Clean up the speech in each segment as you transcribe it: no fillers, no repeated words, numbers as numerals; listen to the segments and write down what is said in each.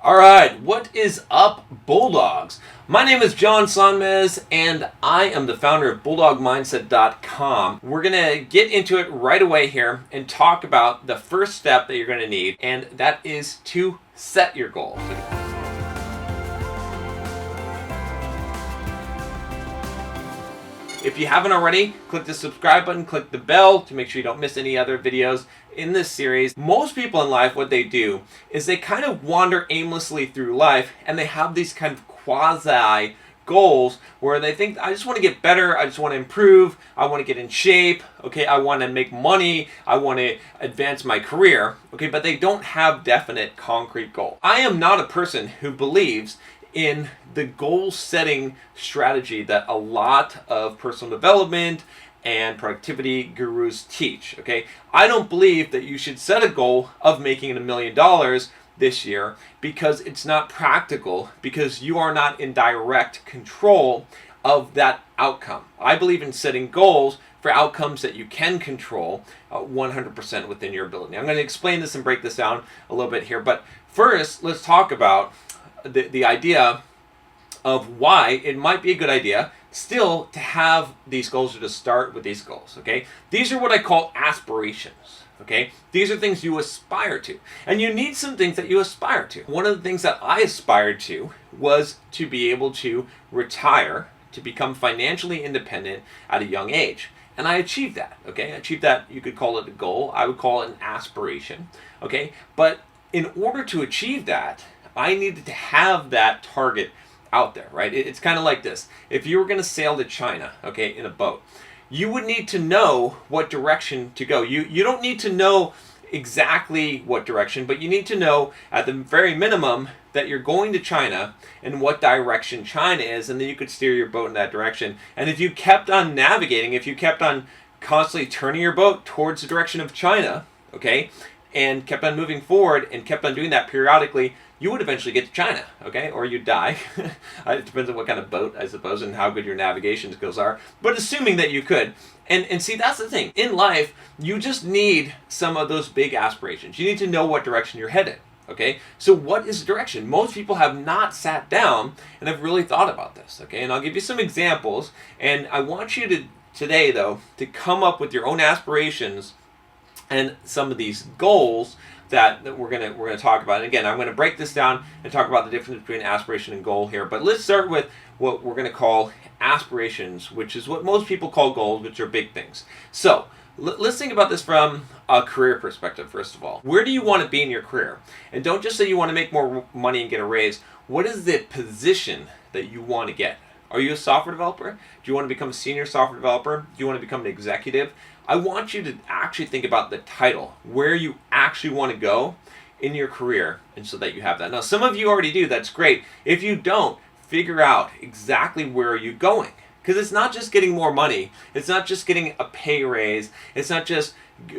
Alright, what is up, Bulldogs? My name is John Sonmez, and I am the founder of BulldogMindset.com. We're going to get into it right away here and talk about the first step that you're going to need, and that is to set your goals. If you haven't already, click the subscribe button, click the bell to make sure you don't miss any other videos in this series. Most people in life, what they do is they kind of wander aimlessly through life and they have these kind of quasi goals where they think, I just want to get better, I just want to improve, I want to get in shape, okay, I want to make money, I want to advance my career, okay, but they don't have definite concrete goals. I am not a person who believes in the goal setting strategy that a lot of personal development and productivity gurus teach. Okay, I don't believe that you should set a goal of making $1 million this year because it's not practical, because you are not in direct control of that outcome. I believe in setting goals for outcomes that you can control 100% within your ability. I'm going to explain this and break this down a little bit here, but first let's talk about the idea of why it might be a good idea still to have these goals or to start with these goals, okay? These are what I call aspirations, okay? These are things you aspire to. And you need some things that you aspire to. One of the things that I aspired to was to be able to retire, to become financially independent at a young age. And I achieved that, okay? I achieved that. You could call it a goal. I would call it an aspiration, okay? But in order to achieve that, I needed to have that target out there, right? It's kind of like this. If you were going to sail to China, okay, in a boat, you would need to know what direction to go. You don't need to know exactly what direction, but you need to know at the very minimum that you're going to China and what direction China is, and then you could steer your boat in that direction. And if you kept on navigating, if you kept on constantly turning your boat towards the direction of China, okay, and kept on moving forward and kept on doing that periodically, you would eventually get to China, okay? Or you'd die. It depends on what kind of boat, I suppose, and how good your navigation skills are. But assuming that you could. And see, that's the thing. In life, you just need some of those big aspirations. You need to know what direction you're headed, okay? So what is the direction? Most people have not sat down and have really thought about this, okay? And I'll give you some examples. And I want you to, today, though, to come up with your own aspirations and some of these goals that we're gonna talk about. And again, I'm gonna break this down and talk about the difference between aspiration and goal here. But let's start with what we're gonna call aspirations, which is what most people call goals, which are big things. So let's think about this from a career perspective. First of all, where do you want to be in your career? And don't just say you want to make more money and get a raise. What is the position that you want to get? Are you a software developer? Do you want to become a senior software developer? Do you want to become an executive? I want you to actually think about the title, where you actually want to go in your career, and so that you have that. Now, some of you already do. That's great. If you don't, figure out exactly where you're going. Because it's not just getting more money. It's not just getting a pay raise. It's not just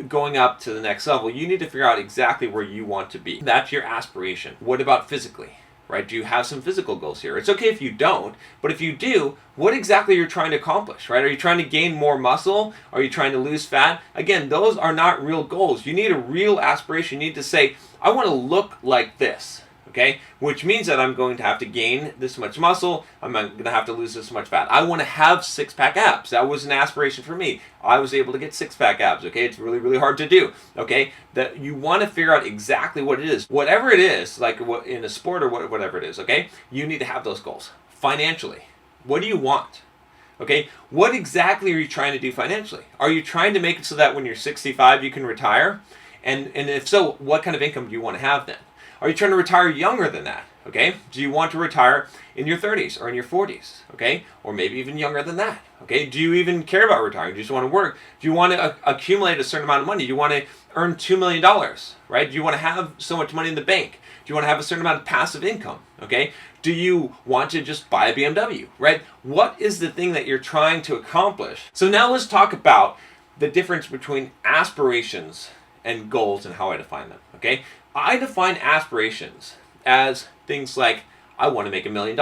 going up to the next level. You need to figure out exactly where you want to be. That's your aspiration. What about physically? Right? Do you have some physical goals here? It's okay if you don't, but if you do, what exactly are you trying to accomplish, right? Are you trying to gain more muscle? Are you trying to lose fat? Again, those are not real goals. You need a real aspiration. You need to say, I want to look like this, okay? Which means that I'm going to have to gain this much muscle. I'm going to have to lose this much fat. I want to have six-pack abs. That was an aspiration for me. I was able to get six-pack abs, okay? It's really, really hard to do, okay? That you want to figure out exactly what it is. Whatever it is, like in a sport or whatever it is, okay? You need to have those goals. Financially, what do you want? Okay, what exactly are you trying to do financially? Are you trying to make it so that when you're 65 you can retire? And if so, what kind of income do you want to have then? Are you trying to retire younger than that? Okay, do you want to retire in your 30s or in your 40s? Okay, or maybe even younger than that? Okay, do you even care about retiring? Do you just want to work? Do you want to accumulate a certain amount of money? Do you want to earn $2 million, right? Do you want to have so much money in the bank? Do you want to have a certain amount of passive income? Okay, do you want to just buy a BMW, right? What is the thing that you're trying to accomplish? So now let's talk about the difference between aspirations and goals and how I define them, okay? I define aspirations as things like, I want to make $1 million,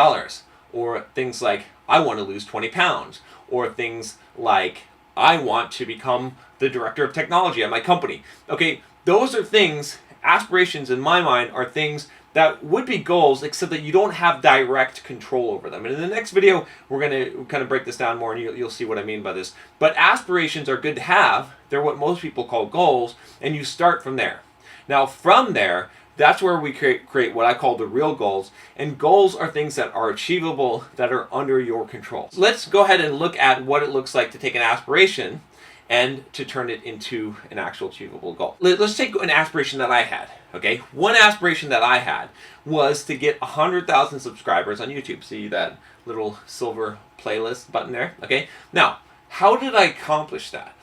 or things like, I want to lose 20 pounds, or things like, I want to become the director of technology at my company. Okay, those are things, aspirations in my mind are things that would be goals, except that you don't have direct control over them. And in the next video, we're going to kind of break this down more, and you'll see what I mean by this. But aspirations are good to have. They're what most people call goals, and you start from there. Now, from there, that's where we create what I call the real goals. And goals are things that are achievable, that are under your control. So let's go ahead and look at what it looks like to take an aspiration and to turn it into an actual achievable goal. Let's take an aspiration that I had, okay? One aspiration that I had was to get 100,000 subscribers on YouTube. See that little silver playlist button there, okay? Now, how did I accomplish that?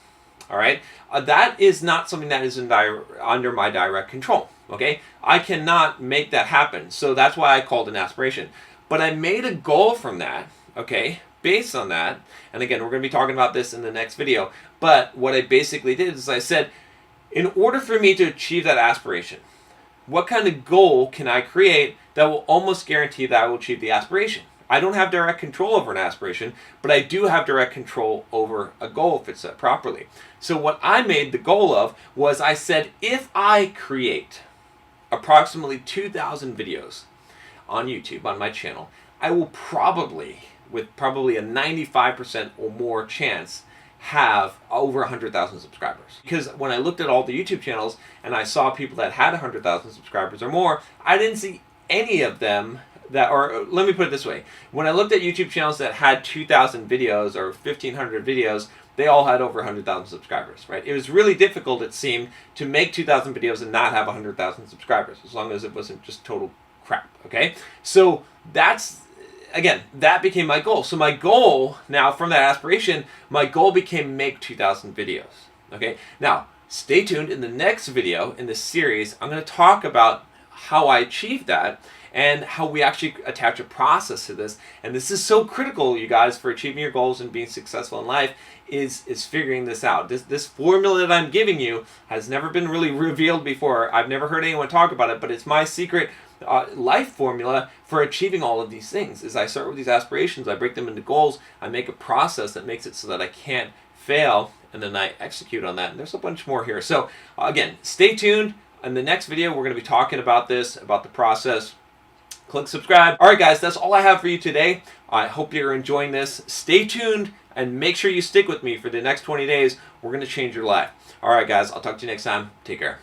All right, that is not something that is under my direct control, okay? I cannot make that happen, so that's why I called it an aspiration. But I made a goal from that, okay? Based on that, and again, we're going to be talking about this in the next video, but what I basically did is I said, in order for me to achieve that aspiration, what kind of goal can I create that will almost guarantee that I will achieve the aspiration? I don't have direct control over an aspiration, but I do have direct control over a goal if it's set properly. So what I made the goal of was I said, if I create approximately 2,000 videos on YouTube, on my channel, I will probably, with probably a 95% or more chance, have over 100,000 subscribers. Because when I looked at all the YouTube channels and I saw people that had 100,000 subscribers or more, I didn't see any of them that, or let me put it this way, when I looked at YouTube channels that had 2,000 videos or 1,500 videos, they all had over 100,000 subscribers, right? It was really difficult, it seemed, to make 2,000 videos and not have 100,000 subscribers, as long as it wasn't just total crap, okay? So that's, again, that became my goal. So my goal now, from that aspiration, my goal became make 2,000 videos, okay? Now, stay tuned. In the next video in this series, I'm going to talk about how I achieved that and how we actually attach a process to this. And this is so critical, you guys, for achieving your goals and being successful in life, is figuring this out. This formula that I'm giving you has never been really revealed before. I've never heard anyone talk about it, but it's my secret life formula for achieving all of these things. Is I start with these aspirations, I break them into goals, I make a process that makes it so that I can't fail, and then I execute on that. And there's a bunch more here. So again, stay tuned. In the next video, we're going to be talking about this, about the process. Click subscribe. All right, guys, that's all I have for you today. I hope you're enjoying this. Stay tuned and make sure you stick with me for the next 20 days. We're going to change your life. All right, guys, I'll talk to you next time. Take care.